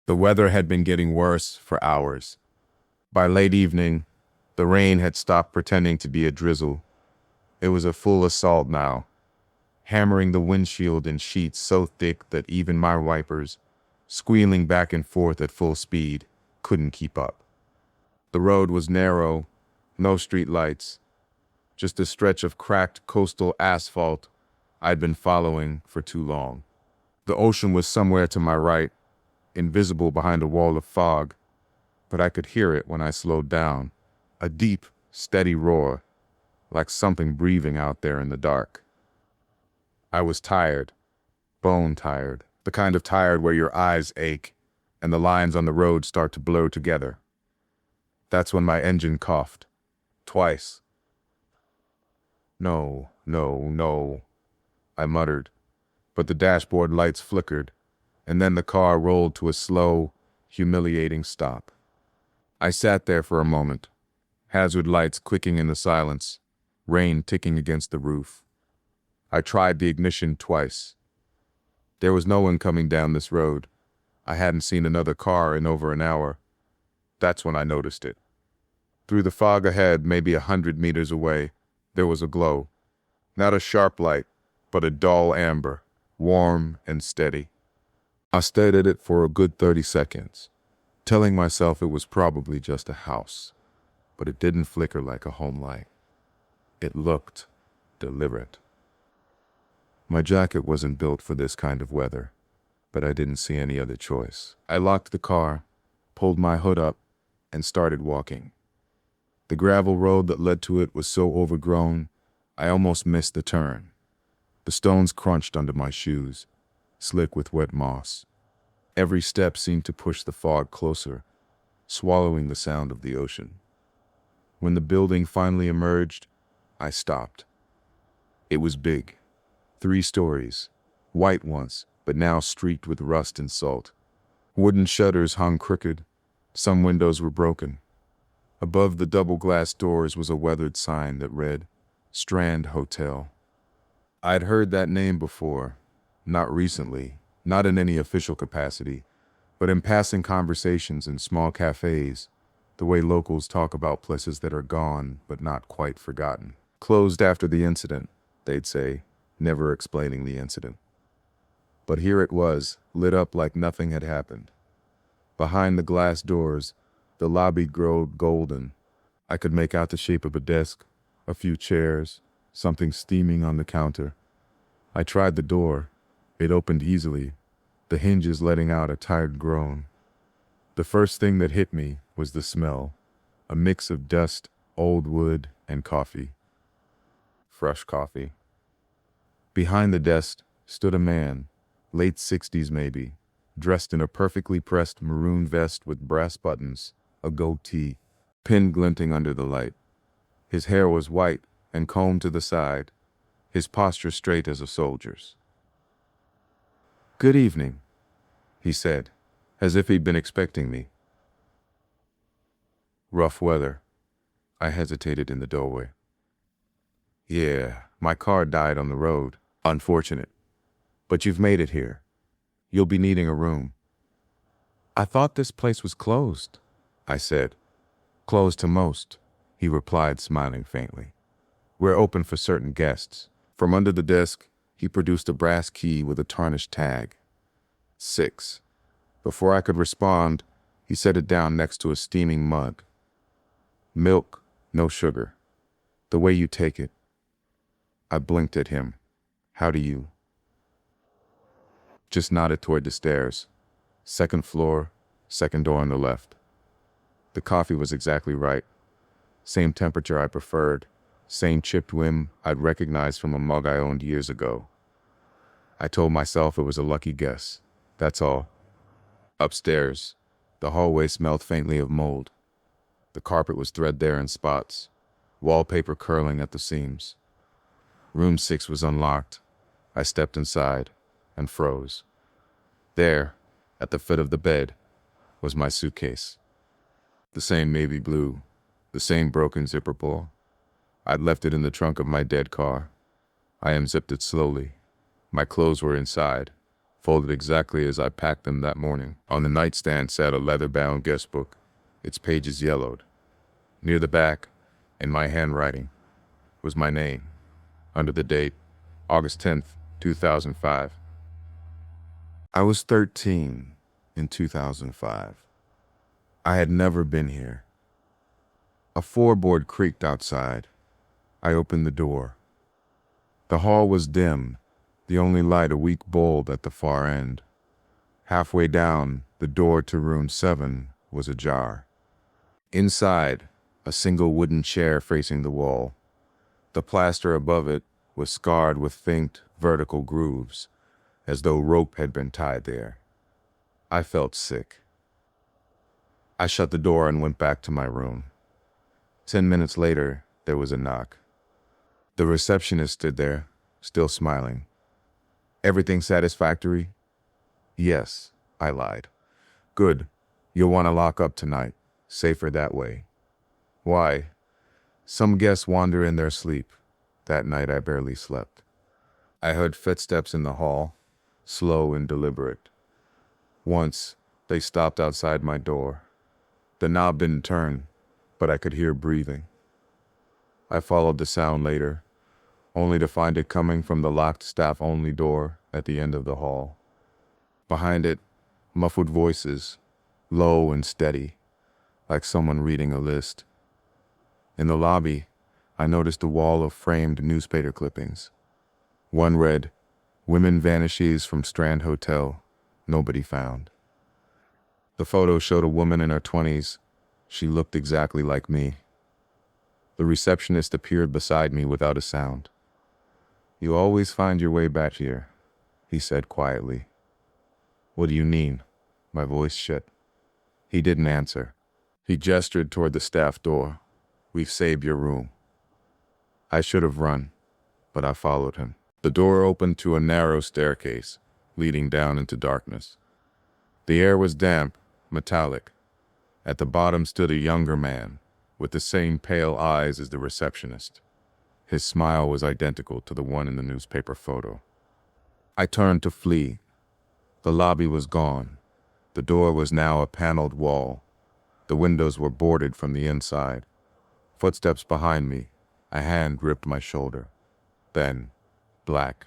The weather had been getting worse for hours. By late evening, the rain had stopped pretending to be a drizzle. It was a full assault now, hammering the windshield in sheets so thick that even my wipers, squealing back and forth at full speed, couldn't keep up. The road was narrow, no street lights, just a stretch of cracked coastal asphalt I'd been following for too long. The ocean was somewhere to my right, invisible behind a wall of fog, but I could hear it when I slowed down, a deep, steady roar, like something breathing out there in the dark. I was tired, bone tired, the kind of tired where your eyes ache and the lines on the road start to blur together. That's when my engine coughed. Twice. No, no, no, I muttered, but the dashboard lights flickered, and then the car rolled to a slow, humiliating stop. I sat there for a moment, hazard lights clicking in the silence, rain ticking against the roof. I tried the ignition twice. There was no one coming down this road. I hadn't seen another car in over an hour. That's when I noticed it. Through the fog ahead, maybe 100 meters away, there was a glow. Not a sharp light, but a dull amber, warm and steady. I stared at it for a good 30 seconds, telling myself it was probably just a house, but it didn't flicker like a home light. It looked deliberate. My jacket wasn't built for this kind of weather, but I didn't see any other choice. I locked the car, pulled my hood up, and started walking. The gravel road that led to it was so overgrown, I almost missed the turn. The stones crunched under my shoes, slick with wet moss. Every step seemed to push the fog closer, swallowing the sound of the ocean. When the building finally emerged, I stopped. It was big, 3 stories, white once, but now streaked with rust and salt. Wooden shutters hung crooked, some windows were broken. Above the double glass doors was a weathered sign that read, Strand Hotel. I'd heard that name before, not recently, not in any official capacity, but in passing conversations in small cafes, the way locals talk about places that are gone but not quite forgotten. Closed after the incident, they'd say, never explaining the incident. But here it was, lit up like nothing had happened. Behind the glass doors, the lobby glowed golden. I could make out the shape of a desk, a few chairs, something steaming on the counter. I tried the door. It opened easily, the hinges letting out a tired groan. The first thing that hit me was the smell, a mix of dust, old wood, and coffee. Fresh coffee. Behind the desk stood a man, late 60s maybe, dressed in a perfectly pressed maroon vest with brass buttons, a goatee, pin glinting under the light. His hair was white and combed to the side, his posture straight as a soldier's. "Good evening," he said, as if he'd been expecting me. "Rough weather." I hesitated in the doorway. "Yeah, my car died on the road. Unfortunate. But you've made it here. You'll be needing a room." "I thought this place was closed," I said. "Closed to most," he replied, smiling faintly. "We're open for certain guests." From under the desk, he produced a brass key with a tarnished tag. 6. Before I could respond, he set it down next to a steaming mug. "Milk, no sugar. The way you take it." I blinked at him. "How do you?" Just nodded toward the stairs. Second floor, second door on the left. The coffee was exactly right. Same temperature I preferred. Same chipped whim I'd recognized from a mug I owned years ago. I told myself it was a lucky guess. That's all. Upstairs, the hallway smelled faintly of mold. The carpet was threadbare in spots, wallpaper curling at the seams. Room 6 was unlocked. I stepped inside and froze. There, at the foot of the bed, was my suitcase. The same navy blue, the same broken zipper pull. I'd left it in the trunk of my dead car. I unzipped it slowly. My clothes were inside, folded exactly as I packed them that morning. On the nightstand sat a leather-bound guest book, its pages yellowed. Near the back, in my handwriting, was my name, under the date, August 10th, 2005. I was 13 in 2005. I had never been here. A floorboard creaked outside. I opened the door. The hall was dim, the only light a weak bulb at the far end. Halfway down, the door to room 7 was ajar. Inside, a single wooden chair facing the wall. The plaster above it was scarred with faint, vertical grooves, as though rope had been tied there. I felt sick. I shut the door and went back to my room. 10 minutes later, there was a knock. The receptionist stood there, still smiling. "Everything satisfactory?" "Yes," I lied. "Good. You'll want to lock up tonight. Safer that way." "Why?" "Some guests wander in their sleep. That night I barely slept." I heard footsteps in the hall, slow and deliberate. Once, they stopped outside my door. The knob didn't turn, but I could hear breathing. I followed the sound later, only to find it coming from the locked staff-only door at the end of the hall. Behind it, muffled voices, low and steady, like someone reading a list. In the lobby, I noticed a wall of framed newspaper clippings. One read, "Women vanishes from Strand Hotel, nobody found." The photo showed a woman in her 20s. She looked exactly like me. The receptionist appeared beside me without a sound. "You always find your way back here," he said quietly. "What do you mean?" My voice shook. He didn't answer. He gestured toward the staff door. "We've saved your room." I should have run, but I followed him. The door opened to a narrow staircase, leading down into darkness. The air was damp, metallic. At the bottom stood a younger man, with the same pale eyes as the receptionist. His smile was identical to the one in the newspaper photo. I turned to flee. The lobby was gone. The door was now a paneled wall. The windows were boarded from the inside. Footsteps behind me. A hand gripped my shoulder. Then, black.